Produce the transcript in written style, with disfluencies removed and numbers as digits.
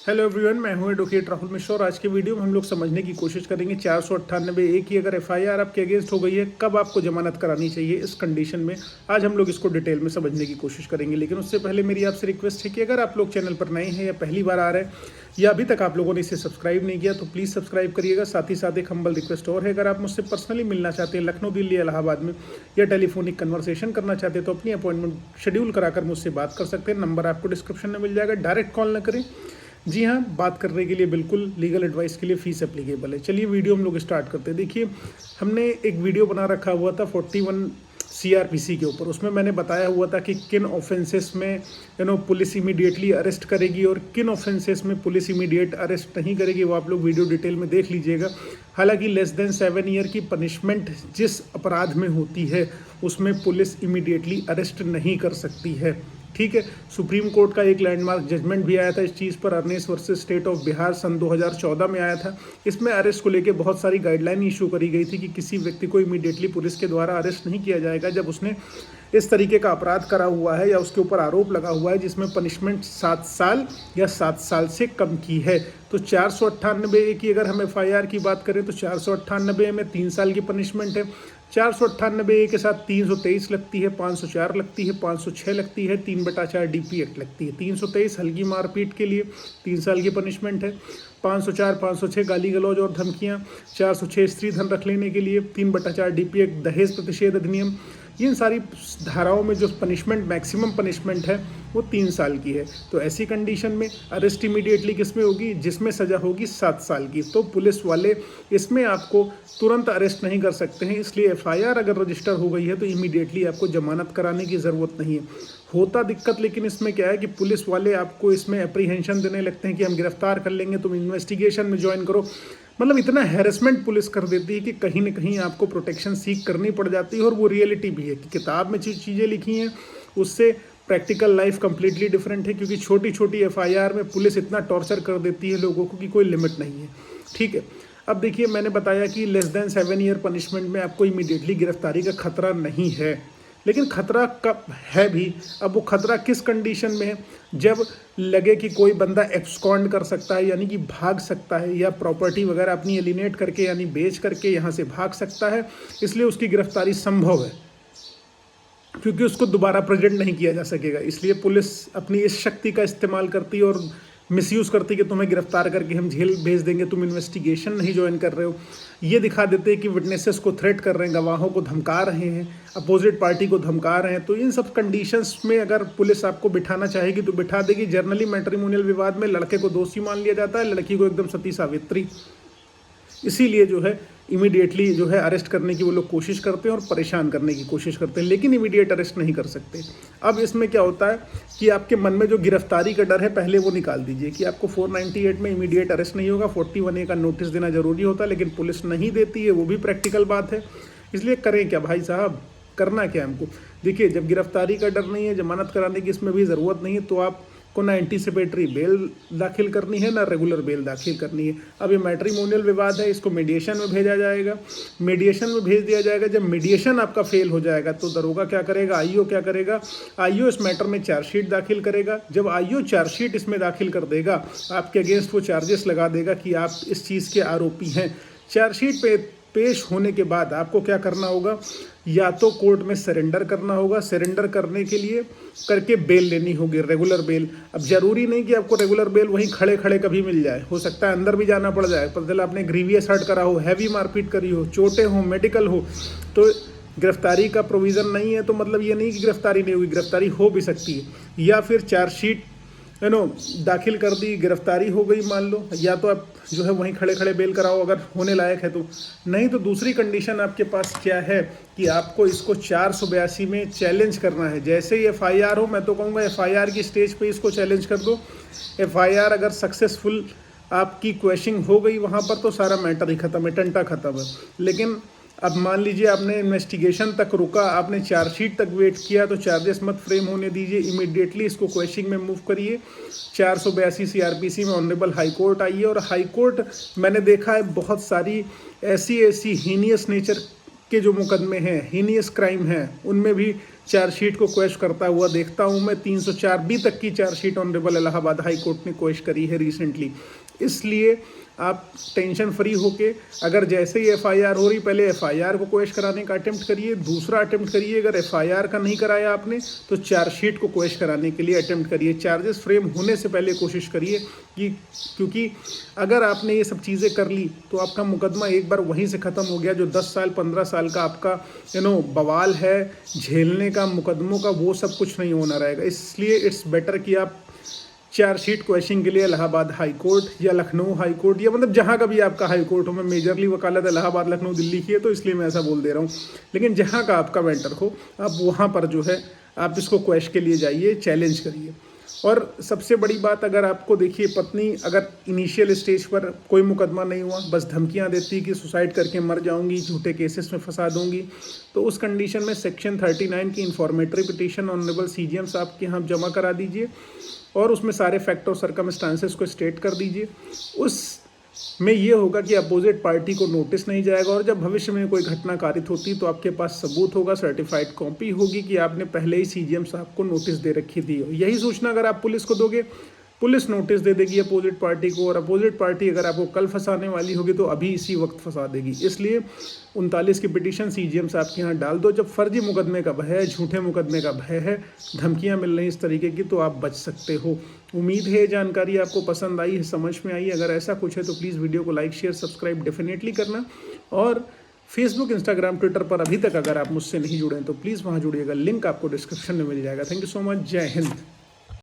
Hello everyone, मैं हूं advocate Rahul Mishra और आज के वीडियो में हम लोग समझने की कोशिश करेंगे 498 ए की अगर एफआईआर आपके अगेंस्ट हो गई है, कब आपको जमानत करानी चाहिए इस कंडीशन में। आज हम लोग इसको डिटेल में समझने की कोशिश करेंगे, लेकिन उससे पहले मेरी आपसे रिक्वेस्ट है कि अगर आप लोग चैनल पर नए हैं या पहली बार आ रहे हैं या अभी तक आप लोगों ने इसे सब्सक्राइब नहीं किया तो प्लीज़ सब्सक्राइब करिएगा। साथ ही साथ एक हम्बल रिक्वेस्ट और है, अगर आप मुझसे पर्सनली मिलना चाहते हैं लखनऊ, दिल्ली, इलाहाबाद में या टेलीफोनिक कन्वर्सेशन करना चाहते हैं तो अपनी अपॉइंटमेंट शेड्यूल कराकर मुझसे बात कर सकते हैं। नंबर आपको डिस्क्रिप्शन में मिल जाएगा, डायरेक्ट कॉल न करें। जी हाँ, बात करने के लिए बिल्कुल लीगल एडवाइस के लिए फ़ीस एप्लीकेबल है। चलिए वीडियो हम लोग स्टार्ट करते हैं। देखिए, हमने एक वीडियो बना रखा हुआ था 41 सीआरपीसी के ऊपर। उसमें मैंने बताया हुआ था कि किन ऑफेंसेस में पुलिस इमीडिएटली अरेस्ट करेगी और किन ऑफेंसेस में पुलिस इमीडिएट अरेस्ट नहीं करेगी। वो आप लोग वीडियो डिटेल में देख लीजिएगा। हालांकि लेस देन 7 ईयर की पनिशमेंट जिस अपराध में होती है उसमें पुलिस इमीडिएटली अरेस्ट नहीं कर सकती है। ठीक है, सुप्रीम कोर्ट का एक लैंडमार्क जजमेंट भी आया था इस चीज़ पर, अर्नेस वर्सेस स्टेट ऑफ बिहार सन 2014 में आया था। इसमें अरेस्ट को लेकर बहुत सारी गाइडलाइन इशू करी गई थी कि किसी व्यक्ति को इमीडिएटली पुलिस के द्वारा अरेस्ट नहीं किया जाएगा जब उसने इस तरीके का अपराध करा हुआ है या उसके ऊपर आरोप लगा हुआ है जिसमें पनिशमेंट 7 साल या 7 साल से कम की है। तो 498 की अगर हम एफआईआर की बात करें तो 498 में 3 साल की पनिशमेंट है। 498 के साथ 323 लगती है, 504 लगती है, 506 लगती है, 3/4 DP एक्ट लगती है। 323 हल्की मारपीट के लिए 3 साल की पनिशमेंट है। 504, 506 गाली गलौज और धमकियाँ, 406 स्त्री धन रख लेने के लिए, 3/4 DP एक्ट दहेज प्रतिषेध अधिनियम। इन सारी धाराओं में जो पनिशमेंट मैक्सिमम पनिशमेंट है वो 3 साल की है। तो ऐसी कंडीशन में अरेस्ट इमीडिएटली किसमें होगी? जिसमें सज़ा होगी 7 साल की। तो पुलिस वाले इसमें आपको तुरंत अरेस्ट नहीं कर सकते हैं, इसलिए एफआईआर अगर रजिस्टर हो गई है तो इमीडिएटली आपको जमानत कराने की ज़रूरत नहीं है। होता दिक्कत लेकिन इसमें क्या है कि पुलिस वाले आपको इसमें एप्रीहेंशन देने लगते हैं कि हम गिरफ्तार कर लेंगे, तुम इन्वेस्टिगेशन में ज्वाइन करो। मतलब इतना हैरेसमेंट पुलिस कर देती है कि कहीं ना कहीं आपको प्रोटेक्शन सीख करनी पड़ जाती है। और वो रियलिटी भी है कि किताब में जो चीज़ें लिखी हैं उससे प्रैक्टिकल लाइफ कंप्लीटली डिफरेंट है, क्योंकि छोटी छोटी एफआईआर में पुलिस इतना टॉर्चर कर देती है लोगों को कि कोई लिमिट नहीं है। ठीक है, अब देखिए, मैंने बताया कि लेस देन 7 ईयर पनिशमेंट में आपको इमीडिएटली गिरफ्तारी का खतरा नहीं है, लेकिन खतरा कब है भी। अब वो खतरा किस कंडीशन में है? जब लगे कि कोई बंदा एक्सकॉन्ड कर सकता है, यानी कि भाग सकता है, या प्रॉपर्टी वगैरह अपनी एलिनेट करके यानी बेच करके यहाँ से भाग सकता है, इसलिए उसकी गिरफ्तारी संभव है, क्योंकि उसको दोबारा प्रेजेंट नहीं किया जा सकेगा। इसलिए पुलिस अपनी इस शक्ति का इस्तेमाल करती है और मिसयूज़ करती है कि तुम्हें गिरफ्तार करके हम जेल भेज देंगे, तुम इन्वेस्टिगेशन नहीं ज्वाइन कर रहे हो। ये दिखा देते हैं कि विटनेसेस को थ्रेट कर रहे हैं, गवाहों को धमका रहे हैं, अपोजिट पार्टी को धमका रहे हैं। तो इन सब कंडीशंस में अगर पुलिस आपको बिठाना चाहेगी तो बिठा देगी। जर्नली मैट्रिमोनियल विवाद में लड़के को दोषी मान लिया जाता है, लड़की को एकदम सती सावित्री। इसीलिए जो है इमीडिएटली जो है अरेस्ट करने की वो लोग कोशिश करते हैं और परेशान करने की कोशिश करते हैं, लेकिन इमीडिएट अरेस्ट नहीं कर सकते। अब इसमें क्या होता है कि आपके मन में जो गिरफ्तारी का डर है पहले वो निकाल दीजिए कि आपको 498 में इमीडिएट अरेस्ट नहीं होगा, 41A का नोटिस देना जरूरी होता है, लेकिन पुलिस नहीं देती है, वो भी प्रैक्टिकल बात है। इसलिए करें क्या भाई साहब, करना क्या हमको? देखिए, जब गिरफ्तारी का डर नहीं है, जमानत कराने की इसमें भी ज़रूरत नहीं है, तो आप को ना एंटीसिपेटरी बेल दाखिल करनी है ना रेगुलर बेल दाखिल करनी है। अब ये मैट्रिमोनियल विवाद है, इसको मीडिएशन में भेजा जाएगा, मीडिएशन में भेज दिया जाएगा। जब मीडिएशन आपका फेल हो जाएगा तो दरोगा क्या करेगा, आईओ क्या करेगा? आईओ इस मैटर में चार्जशीट दाखिल करेगा। जब आईओ चार्जशीट इसमें दाखिल कर देगा, आपके अगेंस्ट वो चार्जेस लगा देगा कि आप इस चीज़ के आरोपी हैं। चार्जशीट पे पेश होने के बाद आपको क्या करना होगा? या तो कोर्ट में सरेंडर करना होगा, सरेंडर करने के लिए करके बेल लेनी होगी, रेगुलर बेल। अब जरूरी नहीं कि आपको रेगुलर बेल वहीं खड़े खड़े कभी मिल जाए, हो सकता है अंदर भी जाना पड़ जाए, पता चला आपने ग्रीवियस हर्ट करा हो, हैवी मारपीट करी हो, चोटें हो, मेडिकल हो, तो गिरफ्तारी का प्रोविज़न नहीं है। तो मतलब ये नहीं कि गिरफ्तारी नहीं हुई, गिरफ्तारी हो भी सकती है। या फिर चार्जशीट दाखिल कर दी, गिरफ्तारी हो गई मान लो, या तो आप जो है वहीं खड़े खड़े बेल कराओ अगर होने लायक है तो। नहीं तो दूसरी कंडीशन आपके पास क्या है कि आपको इसको 482 में चैलेंज करना है। जैसे ही एफआईआर हो, मैं तो कहूँगा एफआईआर की स्टेज पे इसको चैलेंज कर दो। एफआईआर अगर सक्सेसफुल आपकी क्वेश्चनिंग हो गई वहाँ पर तो सारा मैटर ही खत्म है, टंटा खत्म है। लेकिन अब मान लीजिए आपने इन्वेस्टिगेशन तक रुका, आपने चार्जशीट तक वेट किया, तो चार्जेस मत फ्रेम होने दीजिए, इमीडिएटली इसको क्वेश्चनिंग में मूव करिए। 482 सीआरपीसी में ऑनरेबल हाई कोर्ट आई है, और हाई कोर्ट मैंने देखा है बहुत सारी ऐसी हीनियस नेचर के जो मुकदमे हैं, हीनियस क्राइम हैं, उनमें भी चार्जशीट को क्वेश्चन करता हुआ देखता हूँ मैं। 304B तक की chargesheet honourable Allahabad high court ने क्वेश्चन करी है रिसेंटली। इसलिए आप टेंशन फ्री होके, अगर जैसे ही एफआईआर हो रही, पहले एफआईआर को क्वेश्चन कराने का अटेम्प्ट करिए, दूसरा अटेम्प्ट करिए अगर एफआईआर का नहीं कराया आपने तो चार्जशीट को क्वेश्चन कराने के लिए अटेम्प्ट करिए। चार्जेस फ्रेम होने से पहले कोशिश करिए कि, क्योंकि अगर आपने ये सब चीज़ें कर ली तो आपका मुकदमा एक बार वहीं से ख़त्म हो गया। जो 10 साल 15 साल का आपका बवाल है झेलने का मुकदमों का, वो सब कुछ नहीं होना रहेगा। इसलिए इट्स बेटर कि आप चार्जशीट क्वेश्चन के लिए इलाहाबाद हाई कोर्ट या लखनऊ हाई कोर्ट, या मतलब जहाँ का भी आपका हाई कोर्ट हो, मैं मेजरली वकालत इलाहाबाद लखनऊ दिल्ली की है तो इसलिए मैं ऐसा बोल दे रहा हूँ, लेकिन जहाँ का आपका मैटर हो आप वहाँ पर जो है आप इसको क्वेश्चन के लिए जाइए, चैलेंज करिए। और सबसे बड़ी बात, अगर आपको देखिए पत्नी अगर इनिशियल स्टेज पर कोई मुकदमा नहीं हुआ, बस धमकियां देती कि सुसाइड करके मर जाऊंगी, झूठे केसेस में फंसा दूंगी, तो उस कंडीशन में सेक्शन 39 की इन्फॉर्मेटरी पिटीशन ऑनरेबल सीजीएम साहब के यहाँ जमा करा दीजिए और उसमें सारे फैक्ट और सर्कमस्टांसेस को स्टेट कर दीजिए। उस में ये होगा कि अपोजिट पार्टी को नोटिस नहीं जाएगा और जब भविष्य में कोई घटना कारित होती तो आपके पास सबूत होगा, सर्टिफाइड कॉपी होगी कि आपने पहले ही सीजीएम साहब को नोटिस दे रखी थी। यही सूचना अगर आप पुलिस को दोगे, पुलिस नोटिस दे देगी अपोजिट पार्टी को, और अपोजिट पार्टी अगर आपको कल फंसाने वाली होगी तो अभी इसी वक्त फंसा देगी। इसलिए 39 की पिटीशन सीजीएम साहब के यहाँ डाल दो। जब फर्जी मुकदमे का भय है, झूठे मुकदमे का भय है, धमकियाँ मिल रही इस तरीके की, तो आप बच सकते हो। उम्मीद है जानकारी आपको पसंद आई है, समझ में आई। अगर ऐसा कुछ है तो प्लीज़ वीडियो को लाइक शेयर सब्सक्राइब डेफिनेटली करना। और फेसबुक इंस्टाग्राम ट्विटर पर अभी तक अगर आप मुझसे नहीं जुड़े हैं तो प्लीज़ वहाँ जुड़िएगा, लिंक आपको डिस्क्रिप्शन में मिल जाएगा। थैंक यू सो मच, जय हिंद।